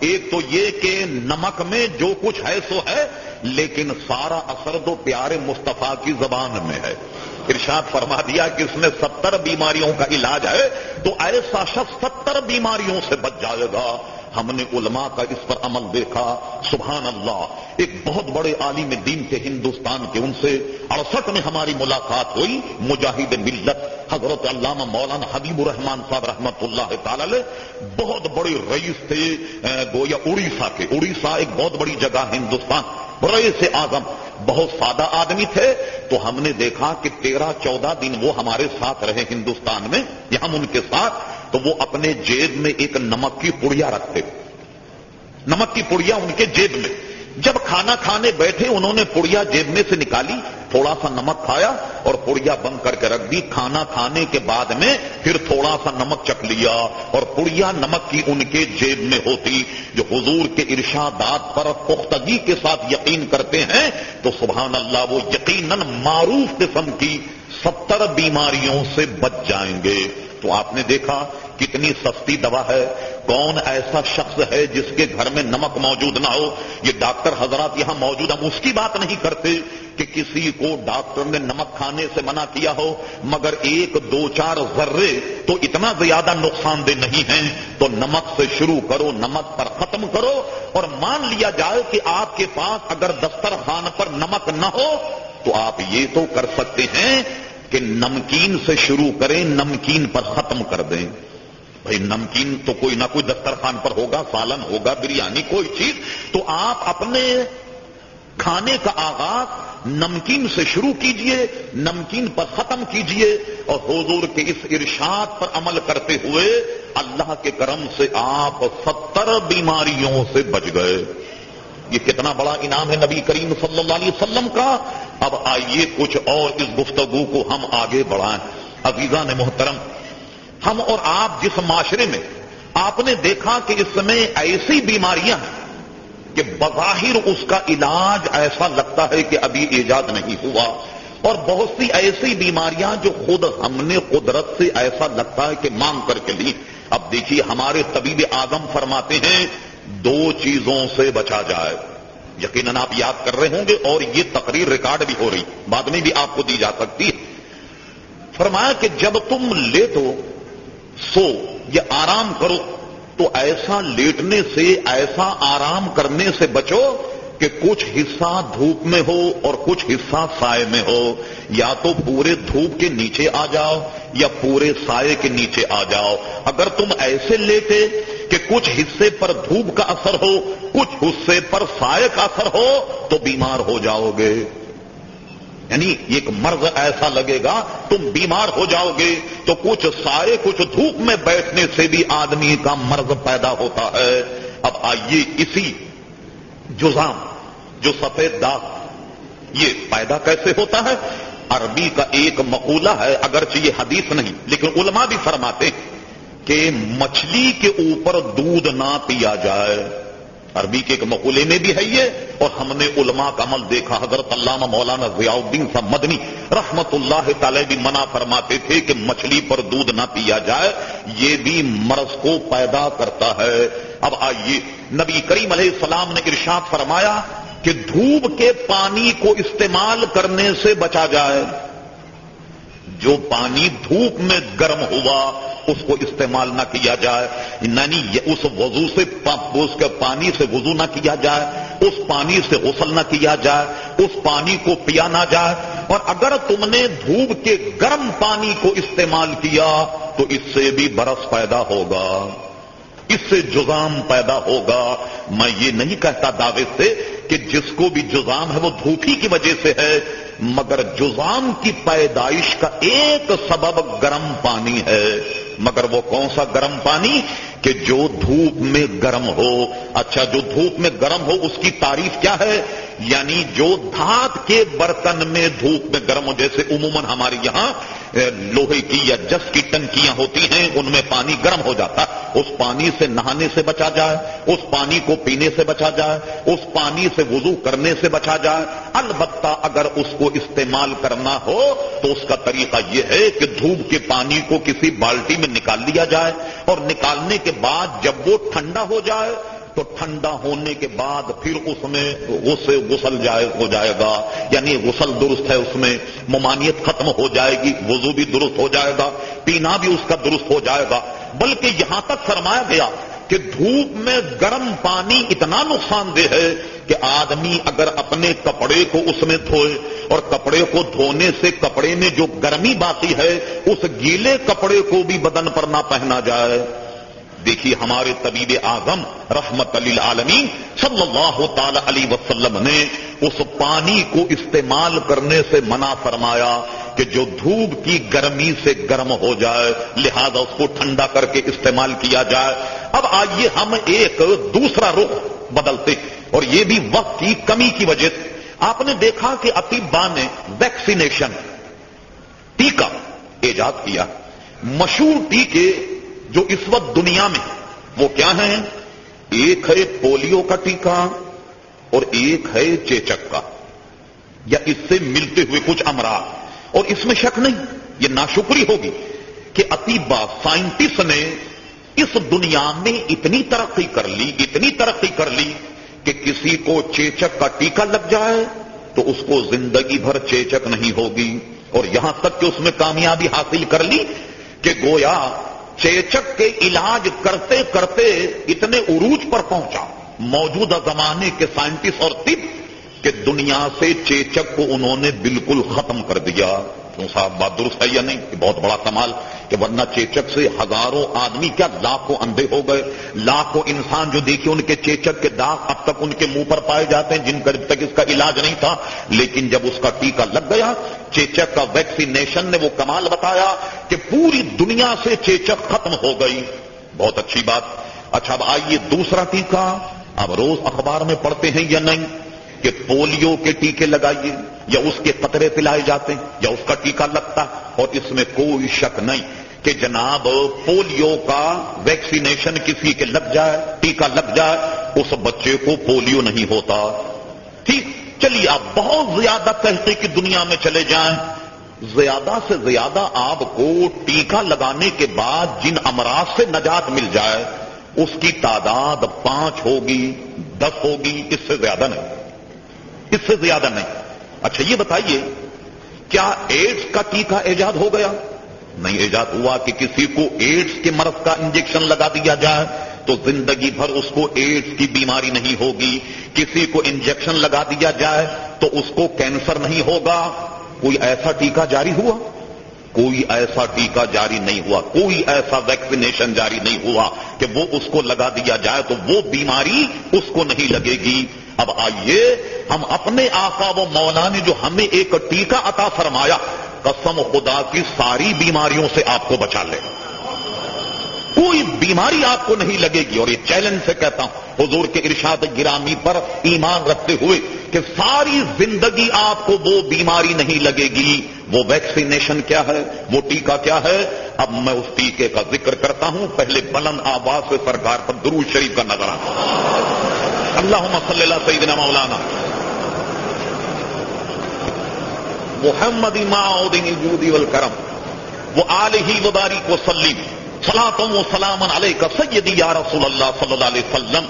ایک تو یہ کہ نمک میں جو کچھ ہے سو ہے، لیکن سارا اثر تو پیارے مصطفیٰ کی زبان میں ہے۔ ارشاد فرما دیا کہ اس میں 70 بیماریوں کا علاج ہے، تو ایسا شخص 70 بیماریوں سے بچ جائے گا۔ ہم نے علماء کا اس پر عمل دیکھا، سبحان اللہ۔ ایک بہت بڑے عالم دین کے ہندوستان کے، ان سے 68 میں ہماری ملاقات ہوئی، مجاہد ملت حضرت علامہ مولانا حبیب الرحمان صاحب رحمت اللہ تعالی علیہ، بہت بڑے رئیس تھے گویا اڑیسہ کے۔ اڑیسہ ایک بہت بڑی جگہ ہندوستان، رئیس اعظم، بہت سادہ آدمی تھے۔ تو ہم نے دیکھا کہ 13-14 دن وہ ہمارے ساتھ رہے ہندوستان میں، یا ہم ان کے ساتھ، تو وہ اپنے جیب میں ایک نمک کی پڑیا رکھتے، نمک کی پڑیا ان کے جیب میں۔ جب کھانا کھانے بیٹھے انہوں نے پڑیا جیب میں سے نکالی، تھوڑا سا نمک کھایا اور پڑیا بند کر کے رکھ دی۔ کھانا کھانے کے بعد میں پھر تھوڑا سا نمک چکھ لیا اور پڑیا نمک کی ان کے جیب میں ہوتی۔ جو حضور کے ارشادات پر پختگی کے ساتھ یقین کرتے ہیں تو سبحان اللہ وہ یقیناً معروف قسم کی 70 بیماریوں سے بچ جائیں گے۔ تو آپ نے دیکھا کتنی سستی دوا ہے. کون ایسا شخص ہے جس کے گھر میں نمک موجود نہ ہو؟ یہ ڈاکٹر حضرات یہاں موجود، ہم اس کی بات نہیں کرتے کہ کسی کو ڈاکٹر نے نمک کھانے سے منع کیا ہو، مگر 1-2-4 ذرے تو اتنا زیادہ نقصان دہ نہیں ہیں. تو نمک سے شروع کرو، نمک پر ختم کرو. اور مان لیا جائے کہ آپ کے پاس اگر دسترخوان پر نمک نہ ہو تو آپ یہ تو کر سکتے ہیں کہ نمکین سے شروع کریں، نمکین پر ختم کر دیں. بھائی نمکین تو کوئی نہ کوئی دسترخوان پر ہوگا، سالن ہوگا، بریانی، کوئی چیز. تو آپ اپنے کھانے کا آغاز نمکین سے شروع کیجئے، نمکین پر ختم کیجئے، اور حضور کے اس ارشاد پر عمل کرتے ہوئے اللہ کے کرم سے آپ 70 بیماریوں سے بچ گئے. یہ کتنا بڑا انعام ہے نبی کریم صلی اللہ علیہ وسلم کا. اب آئیے کچھ اور اس گفتگو کو ہم آگے بڑھائیں. عزیزان محترم، ہم اور آپ جس معاشرے میں آپ نے دیکھا کہ اس میں ایسی بیماریاں ہیں کہ بظاہر اس کا علاج ایسا لگتا ہے کہ ابھی ایجاد نہیں ہوا، اور بہت سی ایسی بیماریاں جو خود ہم نے قدرت سے ایسا لگتا ہے کہ مانگ کر کے لی. اب دیکھیے ہمارے طبیب اعظم فرماتے ہیں 2 چیزوں سے بچا جائے. یقیناً آپ یاد کر رہے ہوں گے اور یہ تقریر ریکارڈ بھی ہو رہی، بعد میں بھی آپ کو دی جا سکتی ہے. فرمایا کہ جب تم لیٹو، سو یا آرام کرو تو ایسا لیٹنے سے، ایسا آرام کرنے سے بچو کہ کچھ حصہ دھوپ میں ہو اور کچھ حصہ سائے میں ہو. یا تو پورے دھوپ کے نیچے آ جاؤ یا پورے سائے کے نیچے آ جاؤ. اگر تم ایسے لیٹے کہ کچھ حصے پر دھوپ کا اثر ہو، کچھ حصے پر سائے کا اثر ہو تو بیمار ہو جاؤ گے. یعنی ایک مرض ایسا لگے گا تم بیمار ہو جاؤ گے. تو کچھ سائے کچھ دھوپ میں بیٹھنے سے بھی آدمی کا مرض پیدا ہوتا ہے. اب آئیے اسی جذام جو سفید داغ یہ پیدا کیسے ہوتا ہے؟ عربی کا ایک مقولہ ہے، اگرچہ یہ حدیث نہیں لیکن علماء بھی فرماتے ہیں کہ مچھلی کے اوپر دودھ نہ پیا جائے. عربی کے ایک مقولے میں بھی ہے یہ، اور ہم نے علماء کا عمل دیکھا. حضرت علامہ مولانا ضیاء الدین صاحب مدنی رحمت اللہ تعالی بھی منع فرماتے تھے کہ مچھلی پر دودھ نہ پیا جائے، یہ بھی مرض کو پیدا کرتا ہے. اب آئیے نبی کریم علیہ السلام نے ارشاد فرمایا کہ دھوپ کے پانی کو استعمال کرنے سے بچا جائے. جو پانی دھوپ میں گرم ہوا اس کو استعمال نہ کیا جائے، یعنی اس وضو سے، اس کے پانی سے وضو نہ کیا جائے، اس پانی سے غسل نہ کیا جائے، اس پانی کو پیا نہ جائے. اور اگر تم نے دھوپ کے گرم پانی کو استعمال کیا تو اس سے بھی برس پیدا ہوگا، اس سے جذام پیدا ہوگا. میں یہ نہیں کہتا دعوے سے کہ جس کو بھی جذام ہے وہ دھوپ ہی کی وجہ سے ہے، مگر جذام کی پیدائش کا ایک سبب گرم پانی ہے. مگر وہ کون سا گرم پانی؟ کہ جو دھوپ میں گرم ہو. اچھا، جو دھوپ میں گرم ہو اس کی تعریف کیا ہے؟ یعنی جو دھات کے برتن میں دھوپ میں گرم ہو. جیسے عموماً ہمارے یہاں لوہے کی یا جس کی ٹنکیاں ہوتی ہیں، ان میں پانی گرم ہو جاتا. اس پانی سے نہانے سے بچا جائے، اس پانی کو پینے سے بچا جائے، اس پانی سے وضو کرنے سے بچا جائے. البتہ اگر اس کو استعمال کرنا ہو تو اس کا طریقہ یہ ہے کہ دھوپ کے پانی کو کسی بالٹی میں نکال لیا جائے، اور نکالنے کے بعد جب وہ ٹھنڈا ہو جائے تو ٹھنڈا ہونے کے بعد پھر اس میں غسل ہو جائے گا. یعنی غسل درست ہے، اس میں ممانعت ختم ہو جائے گی، وضو بھی درست ہو جائے گا، پینا بھی اس کا درست ہو جائے گا. بلکہ یہاں تک فرمایا گیا کہ دھوپ میں گرم پانی اتنا نقصان دہ ہے کہ آدمی اگر اپنے کپڑے کو اس میں دھوئے اور کپڑے کو دھونے سے کپڑے میں جو گرمی باقی ہے اس گیلے کپڑے کو بھی بدن پر نہ پہنا جائے. دیکھیے ہمارے طبیب اعظم رحمت للعالمین صلی اللہ تعالی علیہ وسلم نے اس پانی کو استعمال کرنے سے منع فرمایا کہ جو دھوپ کی گرمی سے گرم ہو جائے، لہذا اس کو ٹھنڈا کر کے استعمال کیا جائے. اب آئیے ہم ایک دوسرا رخ بدلتے، اور یہ بھی وقت کی کمی کی وجہ سے. آپ نے دیکھا کہ اطباء نے ویکسینیشن ٹیکہ ایجاد کیا. مشہور ٹیکے جو اس وقت دنیا میں وہ کیا ہیں؟ ایک ہے پولیو کا ٹیکہ اور ایک ہے چیچک کا، یا اس سے ملتے ہوئے کچھ امراض. اور اس میں شک نہیں، یہ ناشکری ہوگی کہ اطباء سائنٹسٹ نے اس دنیا میں اتنی ترقی کر لی کہ کسی کو چیچک کا ٹیکہ لگ جائے تو اس کو زندگی بھر چیچک نہیں ہوگی، اور یہاں تک کہ اس میں کامیابی حاصل کر لی کہ گویا چیچک کے علاج کرتے کرتے اتنے عروج پر پہنچا موجودہ زمانے کے سائنٹسٹ اور طب کہ دنیا سے چیچک کو انہوں نے بالکل ختم کر دیا۔ کیوں صاحب بات درست ہے یا نہیں؟ یہ بہت بڑا کمال کہ ورنہ چیچک سے ہزاروں آدمی کیا لاکھوں اندھے ہو گئے، لاکھوں انسان جو دیکھے ان کے چیچک کے داغ اب تک ان کے منہ پر پائے جاتے ہیں جن کا اب تک اس کا علاج نہیں تھا، لیکن جب اس کا ٹیکہ لگ گیا، چیچک کا ویکسینیشن نے وہ کمال بتایا کہ پوری دنیا سے چیچک ختم ہو گئی۔ بہت اچھی بات۔ اچھا اب آئیے دوسرا ٹیکہ، اب روز اخبار میں پڑھتے ہیں یا نہیں کہ پولیو کے ٹیکے لگائیے یا اس کے قطرے پلائے جاتے ہیں یا اس کا ٹیکہ لگتا، اور اس میں کوئی شک نہیں کہ جناب پولیو کا ویکسینیشن کسی کے لگ جائے، ٹیکہ لگ جائے، اس بچے کو پولیو نہیں ہوتا۔ ٹھیک، چلیے آپ بہت زیادہ تحقیق کی دنیا میں چلے جائیں، زیادہ سے زیادہ آپ کو ٹیکہ لگانے کے بعد جن امراض سے نجات مل جائے اس کی تعداد 5 ہوگی، 10 ہوگی، اس سے زیادہ نہیں۔ اچھا یہ بتائیے کیا ایڈز کا ٹیکہ ایجاد ہو گیا؟ نہیں ایجاد ہوا کہ کسی کو ایڈز کے مرض کا انجیکشن لگا دیا جائے تو زندگی بھر اس کو ایڈز کی بیماری نہیں ہوگی، کسی کو انجیکشن لگا دیا جائے تو اس کو کینسر نہیں ہوگا۔ کوئی ایسا ٹیکہ جاری ہوا؟ کوئی ایسا ٹیکہ جاری نہیں ہوا، کوئی ایسا ویکسینیشن جاری نہیں ہوا کہ وہ اس کو لگا دیا جائے تو وہ بیماری اس کو نہیں لگے گی۔ اب آئیے ہم اپنے آقا و مولا نے جو ہمیں ایک ٹیکہ عطا فرمایا، قسم خدا کی ساری بیماریوں سے آپ کو بچا لے، کوئی بیماری آپ کو نہیں لگے گی۔ اور یہ چیلنج سے کہتا ہوں حضور کے ارشاد گرامی پر ایمان رکھتے ہوئے کہ ساری زندگی آپ کو وہ بیماری نہیں لگے گی۔ وہ ویکسینیشن کیا ہے، وہ ٹیکہ کیا ہے؟ اب میں اس ٹیکے کا ذکر کرتا ہوں، پہلے بلند آواز سے سرکار پر درود شریف کا نظر آتا۔ اللہم صلی اللہ سیدنا مولانا محمد معود الجود والکرم وآلہ وبارک وسلم صلاۃ و سلام علیک سیدی یا رسول اللہ صلی اللہ علیہ وسلم۔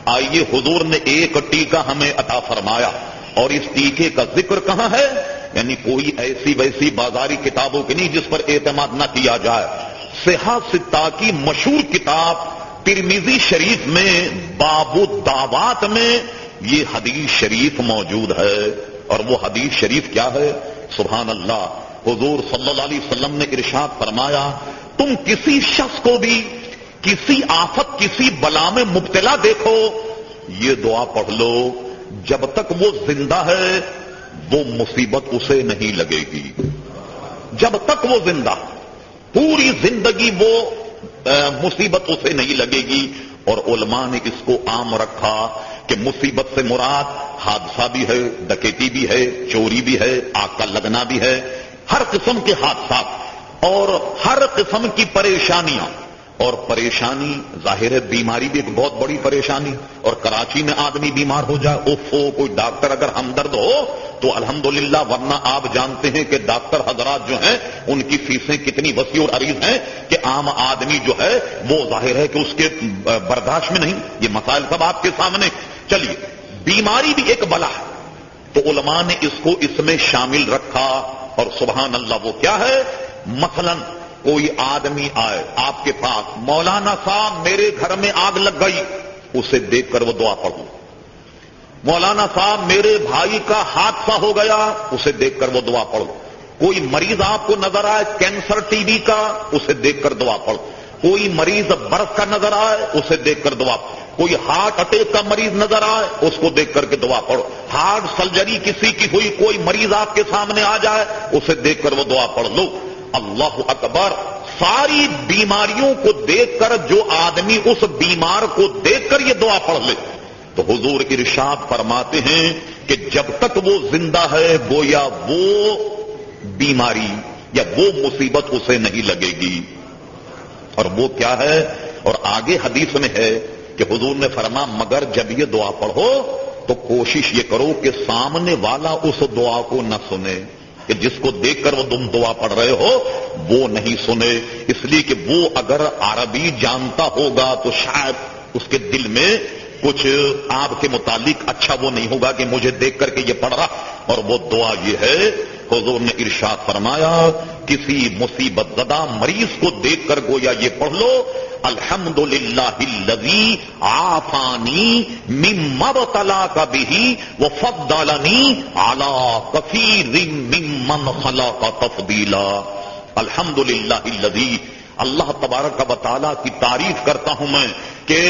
آئیے حضور نے ایک ٹیکہ ہمیں عطا فرمایا، اور اس ٹیکے کا ذکر کہاں ہے؟ یعنی کوئی ایسی ویسی بازاری کتابوں کی نہیں جس پر اعتماد نہ کیا جائے۔ صحیح ستہ کی مشہور کتاب ترمذی شریف میں باب الدعوات میں یہ حدیث شریف موجود ہے، اور وہ حدیث شریف کیا ہے؟ سبحان اللہ، حضور صلی اللہ علیہ وسلم نے ارشاد فرمایا تم کسی شخص کو بھی کسی آفت کسی بلا میں مبتلا دیکھو، یہ دعا پڑھ لو، جب تک وہ زندہ ہے وہ مصیبت اسے نہیں لگے گی، جب تک وہ زندہ، پوری زندگی وہ مصیبت اسے نہیں لگے گی۔ اور علماء نے اس کو عام رکھا کہ مصیبت سے مراد حادثہ بھی ہے، ڈکیتی بھی ہے، چوری بھی ہے، آگ کا لگنا بھی ہے، ہر قسم کے حادثات اور ہر قسم کی پریشانیاں۔ اور پریشانی ظاہر ہے، بیماری بھی ایک بہت بڑی پریشانی، اور کراچی میں آدمی بیمار ہو جائے، کوئی ڈاکٹر اگر ہمدرد ہو تو الحمدللہ، ورنہ آپ جانتے ہیں کہ ڈاکٹر حضرات جو ہیں ان کی فیسیں کتنی وسیع اور عریض ہیں کہ عام آدمی جو ہے وہ ظاہر ہے کہ اس کے برداشت میں نہیں۔ یہ مسائل سب آپ کے سامنے۔ چلیے، بیماری بھی ایک بلا ہے تو علماء نے اس کو اس میں شامل رکھا، اور سبحان اللہ وہ کیا ہے؟ مثلاً کوئی آدمی آئے آپ کے پاس، مولانا صاحب میرے گھر میں آگ لگ گئی، اسے دیکھ کر وہ دعا پڑھو۔ مولانا صاحب میرے بھائی کا حادثہ ہو گیا، اسے دیکھ کر وہ دعا پڑھو۔ کوئی مریض آپ کو نظر آئے کینسر ٹی بی کا، اسے دیکھ کر دعا پڑھو۔ کوئی مریض برف کا نظر آئے، اسے دیکھ کر دعا پڑھو۔ کوئی ہارٹ اٹیک کا مریض نظر آئے، اس کو دیکھ کر کے دعا پڑھو۔ ہارٹ سرجری کسی کی ہوئی کوئی مریض آپ کے سامنے آ جائے، اسے دیکھ کر وہ دعا پڑھ لو۔ اللہ اکبر، ساری بیماریوں کو دیکھ کر جو آدمی اس بیمار کو دیکھ کر یہ دعا پڑھ لے تو حضور ارشاد فرماتے ہیں کہ جب تک وہ زندہ ہے گویا وہ بیماری یا وہ مصیبت اسے نہیں لگے گی۔ اور وہ کیا ہے؟ اور آگے حدیث میں ہے کہ حضور نے فرمایا مگر جب یہ دعا پڑھو تو کوشش یہ کرو کہ سامنے والا اس دعا کو نہ سنے۔ کہ جس کو دیکھ کر وہ تم دعا پڑھ رہے ہو وہ نہیں سنے، اس لیے کہ وہ اگر عربی جانتا ہوگا تو شاید اس کے دل میں کچھ آپ کے متعلق اچھا وہ نہیں ہوگا کہ مجھے دیکھ کر کے یہ پڑھ رہا. اور وہ دعا یہ ہے، حضور نے ارشاد فرمایا کسی مصیبت زدہ مریض کو دیکھ کر گویا یہ پڑھ لو، الحمدللہ الذی عافانی مما ابتلاک بہ وفضلنی علی کثیر ممن خلق تفضیلا. الحمدللہ الذی، اللہ تبارک و تعالیٰ کی تعریف کرتا ہوں میں کہ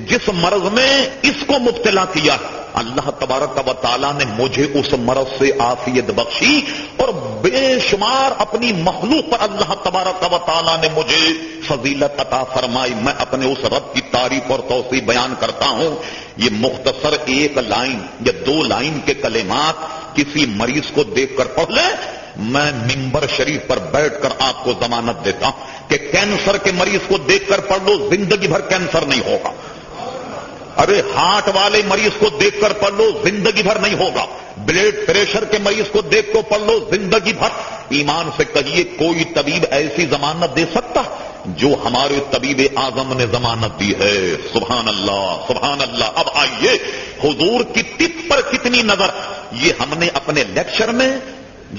جس مرض میں اس کو مبتلا کیا، اللہ تبارک و تعالیٰ نے مجھے اس مرض سے عافیت بخشی، اور بے شمار اپنی مخلوق پر اللہ تبارک و تعالیٰ نے مجھے فضیلت عطا فرمائی. میں اپنے اس رب کی تعریف اور توصیف بیان کرتا ہوں. یہ مختصر ایک لائن یا دو لائن کے کلمات کسی مریض کو دیکھ کر پڑھ لیں، میں منبر شریف پر بیٹھ کر آپ کو ضمانت دیتا ہوں کہ کینسر کے مریض کو دیکھ کر پڑھ لو، زندگی بھر کینسر نہیں ہوگا. ارے ہارٹ والے مریض کو دیکھ کر پڑھ لو، زندگی بھر نہیں ہوگا. بلڈ پریشر کے مریض کو دیکھ کو پڑھ لو، زندگی بھر. ایمان سے کہیے کوئی طبیب ایسی ضمانت دے سکتا جو ہمارے طبیب اعظم نے ضمانت دی ہے؟ سبحان اللہ سبحان اللہ. اب آئیے حضور کی ٹپ پر کتنی نظر. یہ ہم نے اپنے لیکچر میں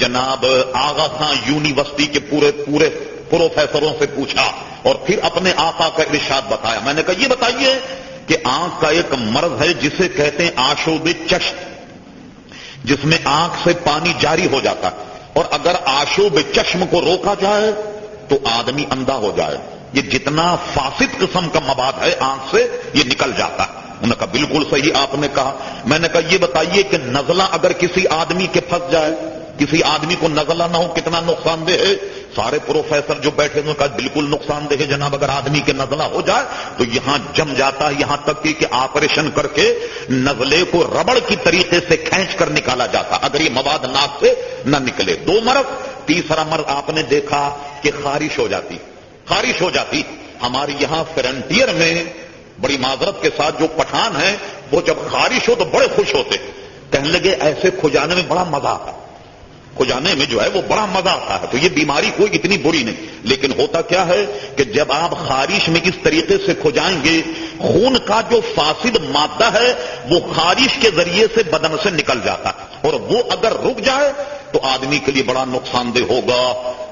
جناب آغا خان یونیورسٹی کے پورے پروفیسروں سے پوچھا اور پھر اپنے آقا کا ارشاد بتایا. میں نے کہا یہ بتائیے کہ آنکھ کا ایک مرض ہے جسے کہتے ہیں آشوب چشم، جس میں آنکھ سے پانی جاری ہو جاتا ہے، اور اگر آشوب چشم کو روکا جائے تو آدمی اندھا ہو جائے. یہ جتنا فاسد قسم کا مواد ہے آنکھ سے یہ نکل جاتا ہے. انہوں نے کہا بالکل صحیح آپ نے کہا. میں نے کہا یہ بتائیے کہ نزلہ اگر کسی آدمی کے پھنس جائے، کسی آدمی کو نزلہ نہ ہو کتنا نقصان دہ ہے؟ سارے پروفیسر جو بیٹھے انہوں نے کہا بالکل نقصان دہ ہے جناب. اگر آدمی کے نزلہ ہو جائے تو یہاں جم جاتا ہے، یہاں تک کہ آپریشن کر کے نزلے کو ربڑ کی طریقے سے کھینچ کر نکالا جاتا اگر یہ مواد ناک سے نہ نکلے. دو مرض. تیسرا مرض آپ نے دیکھا کہ خارش ہو جاتی. ہمارے یہاں فرنٹیئر میں بڑی معذرت کے ساتھ جو پٹھان ہیں وہ جب خارش ہو تو بڑے خوش ہوتے، کہنے لگے ایسے کھجانے میں بڑا مزہ آتا، کھجانے میں جو ہے وہ بڑا مزہ آتا ہے. تو یہ بیماری کوئی اتنی بری نہیں، لیکن ہوتا کیا ہے کہ جب آپ خارش میں اس طریقے سے کھجائیں گے، خون کا جو فاسد مادہ ہے وہ خارش کے ذریعے سے بدن سے نکل جاتا ہے، اور وہ اگر رک جائے تو آدمی کے لیے بڑا نقصان دہ ہوگا.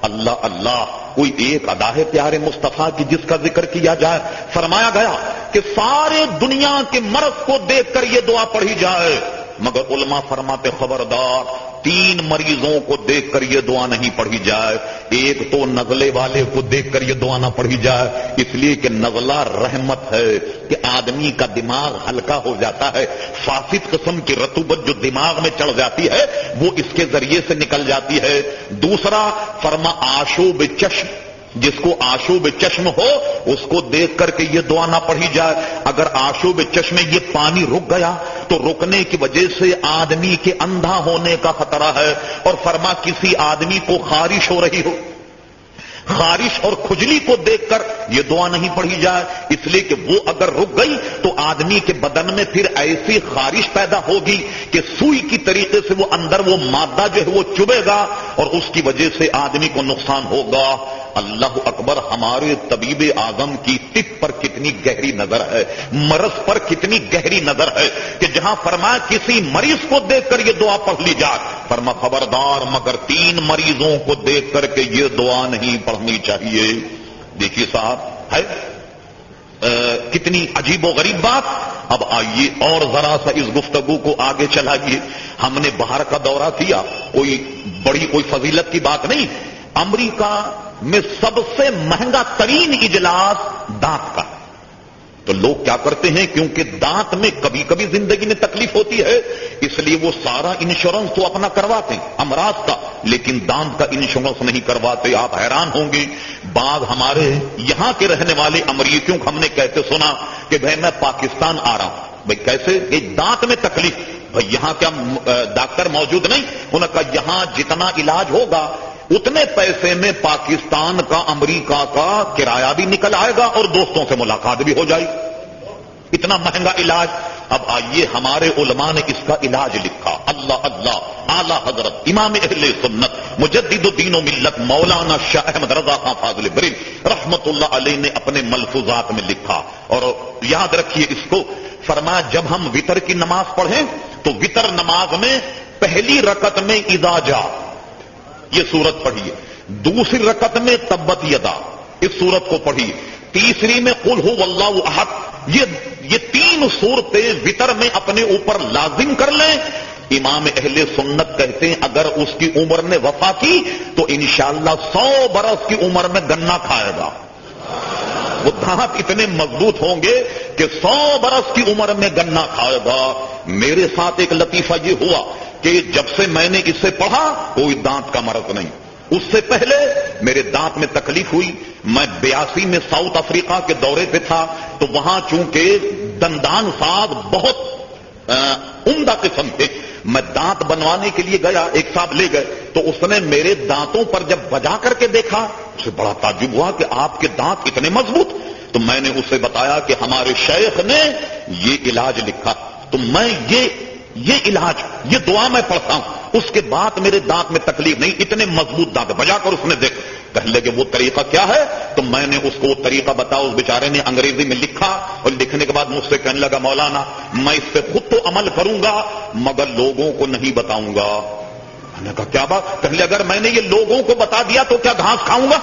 اللہ اللہ. کوئی ایک ادا ہے پیارے مصطفیٰ کی جس کا ذکر کیا جائے. فرمایا گیا کہ سارے دنیا کے مرض کو دیکھ کر یہ دعا پڑھی جائے، مگر علماء فرماتے خبردار 3 مریضوں کو دیکھ کر یہ دعا نہیں پڑھی جائے. ایک تو نزلے والے کو دیکھ کر یہ دعا نہ پڑھی جائے، اس لیے کہ نزلہ رحمت ہے کہ آدمی کا دماغ ہلکا ہو جاتا ہے. فاسد قسم کی رطوبت جو دماغ میں چڑھ جاتی ہے وہ اس کے ذریعے سے نکل جاتی ہے. دوسرا فرما آشوب چشم، جس کو آشوب چشم ہو اس کو دیکھ کر کے یہ دعا نہ پڑھی جائے. اگر آشوب چشم میں یہ پانی رک گیا تو رکنے کی وجہ سے آدمی کے اندھا ہونے کا خطرہ ہے. اور فرما کسی آدمی کو خارش ہو رہی ہو، خارش اور کھجلی کو دیکھ کر یہ دعا نہیں پڑھی جائے، اس لیے کہ وہ اگر رک گئی تو آدمی کے بدن میں پھر ایسی خارش پیدا ہوگی کہ سوئی کی طریقے سے وہ اندر وہ مادہ جو ہے وہ چبھے گا اور اس کی وجہ سے آدمی کو نقصان ہوگا. اللہ اکبر. ہمارے طبیب اعظم کی طب پر کتنی گہری نظر ہے، مرض پر کتنی گہری نظر ہے کہ جہاں فرمایا کسی مریض کو دیکھ کر یہ دعا پڑھ لی جائے، فرما خبردار مگر 3 مریضوں کو دیکھ کر کے یہ دعا نہیں پڑھنی چاہیے. دیکھیے صاحب ہے کتنی عجیب و غریب بات. اب آئیے اور ذرا سا اس گفتگو کو آگے چلائیے. ہم نے باہر کا دورہ کیا، کوئی فضیلت کی بات نہیں. امریکہ میں سب سے مہنگا ترین اجلاس دانت کا. تو لوگ کیا کرتے ہیں، کیونکہ دانت میں کبھی کبھی زندگی میں تکلیف ہوتی ہے اس لیے وہ سارا انشورنس تو اپنا کرواتے ہیں امراض کا، لیکن دانت کا انشورنس نہیں کرواتے. آپ حیران ہوں گے بعض ہمارے یہاں کے رہنے والے امریکیوں کو ہم نے کہتے سنا کہ بھائی میں پاکستان آ رہا ہوں. بھائی کیسے؟ ایک دانت میں تکلیف. بھائی یہاں کیا ڈاکٹر موجود نہیں؟ انہوں نے کہا یہاں جتنا علاج ہوگا اتنے پیسے میں پاکستان کا امریکہ کا کرایہ بھی نکل آئے گا اور دوستوں سے ملاقات بھی ہو جائے. اتنا مہنگا علاج. اب آئیے ہمارے علماء نے اس کا علاج لکھا. اللہ اللہ. اعلی حضرت امام اہل سنت مجدد الدین و ملت مولانا شاہ احمد رضا خان فاضل بریلوی رحمت اللہ علیہ نے اپنے ملفوظات میں لکھا، اور یاد رکھیے اس کو، فرمایا جب ہم وتر کی نماز پڑھیں تو وتر نماز میں پہلی رکعت میں اذا جاء یہ سورت پڑھیے، دوسری رکعت میں تبت یدا اس سورت کو پڑھیے، تیسری میں قل هو اللہ احد، یہ تین صورتیں وتر میں اپنے اوپر لازم کر لیں۔ امام اہل سنت کہتے ہیں اگر اس کی عمر نے وفا کی تو انشاءاللہ 100 برس کی عمر میں گنا کھائے گا، وہ دانت اتنے مضبوط ہوں گے کہ 100 برس کی عمر میں گنا کھائے گا۔ میرے ساتھ ایک لطیفہ یہ ہوا کہ جب سے میں نے اسے پڑھا کوئی دانت کا مرض نہیں، اس سے پہلے میرے دانت میں تکلیف ہوئی، میں 82 میں ساؤتھ افریقہ کے دورے پہ تھا، تو وہاں چونکہ دندان ساز بہت عمدہ قسم تھے، میں دانت بنوانے کے لیے گیا، ایک صاحب لے گئے، تو اس نے میرے دانتوں پر جب بجا کر کے دیکھا اسے بڑا تعجب ہوا کہ آپ کے دانت اتنے مضبوط، تو میں نے اسے بتایا کہ ہمارے شیخ نے یہ علاج لکھا، تو میں یہ علاج یہ دعا میں پڑھتا ہوں، اس کے بعد میرے دانت میں تکلیف نہیں، اتنے مضبوط دانت، بجا کر اس نے دیکھ، کہنے لگے وہ طریقہ کیا ہے؟ تو میں نے اس کو وہ طریقہ بتایا، اس بیچارے نے انگریزی میں لکھا، اور لکھنے کے بعد مجھ سے کہنے لگا مولانا میں اس پہ خود تو عمل کروں گا مگر لوگوں کو نہیں بتاؤں گا۔ میں نے کہا کیا بات؟ کہنے لگا اگر میں نے یہ لوگوں کو بتا دیا تو کیا گھاس کھاؤں گا؟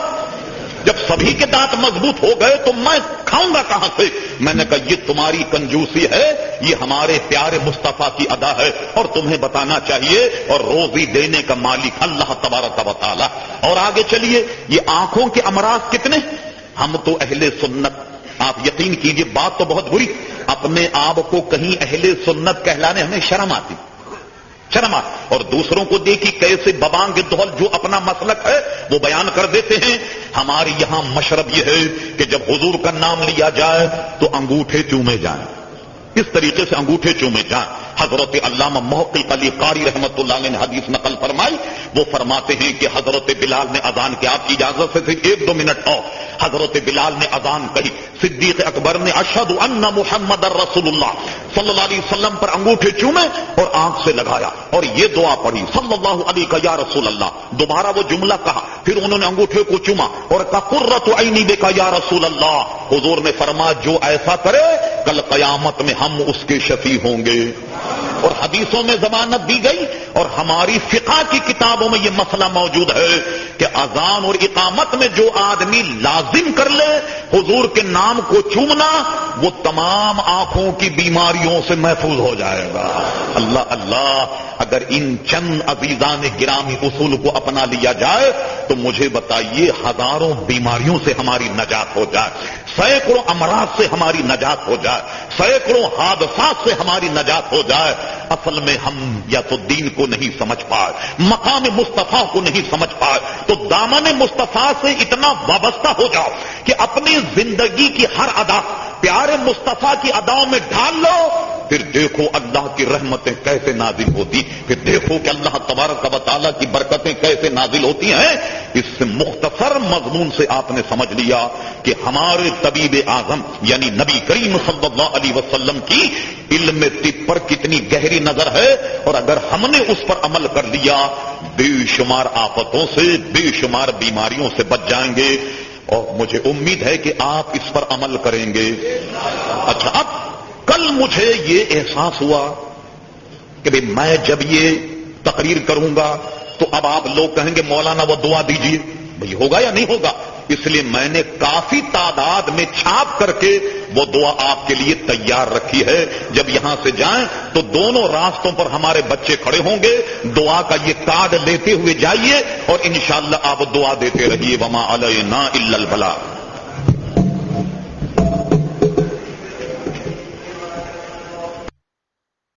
جب سبھی کے دانت مضبوط ہو گئے تو میں کھاؤں گا کہاں سے؟ میں نے کہا یہ تمہاری کنجوسی ہے، یہ ہمارے پیارے مصطفیٰ کی ادا ہے اور تمہیں بتانا چاہیے، اور روزی دینے کا مالک اللہ تبارک و تعالی۔ اور آگے چلیے، یہ آنکھوں کے امراض کتنے؟ ہم تو اہل سنت، آپ یقین کیجئے بات تو بہت بری، اپنے آپ کو کہیں اہل سنت کہلانے ہمیں شرم آتی، شرم آتی، اور دوسروں کو دیکھی کیسے ببانگ دہل جو اپنا مسلک ہے وہ بیان کر دیتے ہیں۔ ہمارے یہاں مشرب یہ ہے کہ جب حضور کا نام لیا جائے تو انگوٹھے چومے جائیں، اس طریقے سے انگوٹھے چومے جائیں۔ حضرت علامہ محقق علی قاری رحمت اللہ علیہ نے حدیث نقل فرمائی، وہ فرماتے ہیں کہ حضرت بلال نے اذان کی، آپ کی اجازت سے صرف 1-2 منٹ اور، حضرت بلال نے اذان کہی، صدیق اکبر نے اشہد ان محمد رسول اللہ صلی اللہ علیہ وسلم پر انگوٹھے چومے اور آنکھ سے لگایا اور یہ دعا پڑھی صلی اللہ علیہ یا رسول اللہ، دوبارہ وہ جملہ کہا، پھر انہوں نے انگوٹھے کو چوما اور کہا قرۃ عینی بک یا رسول اللہ۔ حضور نے فرمایا جو ایسا کرے کل قیامت میں ہم اس کے شفیع ہوں گے، اور حدیثوں میں ضمانت دی گئی، اور ہماری فقہ کی کتابوں میں یہ مسئلہ موجود ہے کہ اذان اور اقامت میں جو آدمی لازم کر لے حضور کے نام کو چومنا، وہ تمام آنکھوں کی بیماریوں سے محفوظ ہو جائے گا۔ اللہ اللہ، اگر ان چند عزیزان گرامی اصول کو اپنا لیا جائے تو مجھے بتائیے ہزاروں بیماریوں سے ہماری نجات ہو جائے، سینکڑوں امراض سے ہماری نجات ہو جائے، سینکڑوں حادثات سے ہماری نجات ہو جائے۔ اصل میں ہم یا تو دین کو نہیں سمجھ پائے، مقام مصطفیٰ کو نہیں سمجھ پائے، تو دامن مصطفیٰ سے اتنا وابستہ ہو جاؤ کہ اپنی زندگی کی ہر ادا پیارے مصطفیٰ کی اداؤں میں ڈال لو، پھر دیکھو اللہ کی رحمتیں کیسے نازل ہوتی، پھر دیکھو کہ اللہ تبارک و تعالیٰ کی برکتیں کیسے نازل ہوتی ہیں۔ اس سے مختصر مضمون سے آپ نے سمجھ لیا کہ ہمارے طبیب اعظم یعنی نبی کریم صلی اللہ علیہ وسلم کی علم طب پر کتنی گہری نظر ہے، اور اگر ہم نے اس پر عمل کر لیا بے شمار آفتوں سے، بے شمار بیماریوں سے بچ جائیں گے، اور مجھے امید ہے کہ آپ اس پر عمل کریں گے۔ اچھا، اب کل مجھے یہ احساس ہوا کہ میں جب یہ تقریر کروں گا تو اب آپ لوگ کہیں گے مولانا وہ دعا دیجیے، بھئی ہوگا یا نہیں ہوگا؟ اس لیے میں نے کافی تعداد میں چھاپ کر کے وہ دعا آپ کے لیے تیار رکھی ہے۔ جب یہاں سے جائیں تو دونوں راستوں پر ہمارے بچے کھڑے ہوں گے، دعا کا یہ کارڈ لیتے ہوئے جائیے اور انشاءاللہ آپ دعا دیتے رہیے۔ وما علینا الا البلاغ۔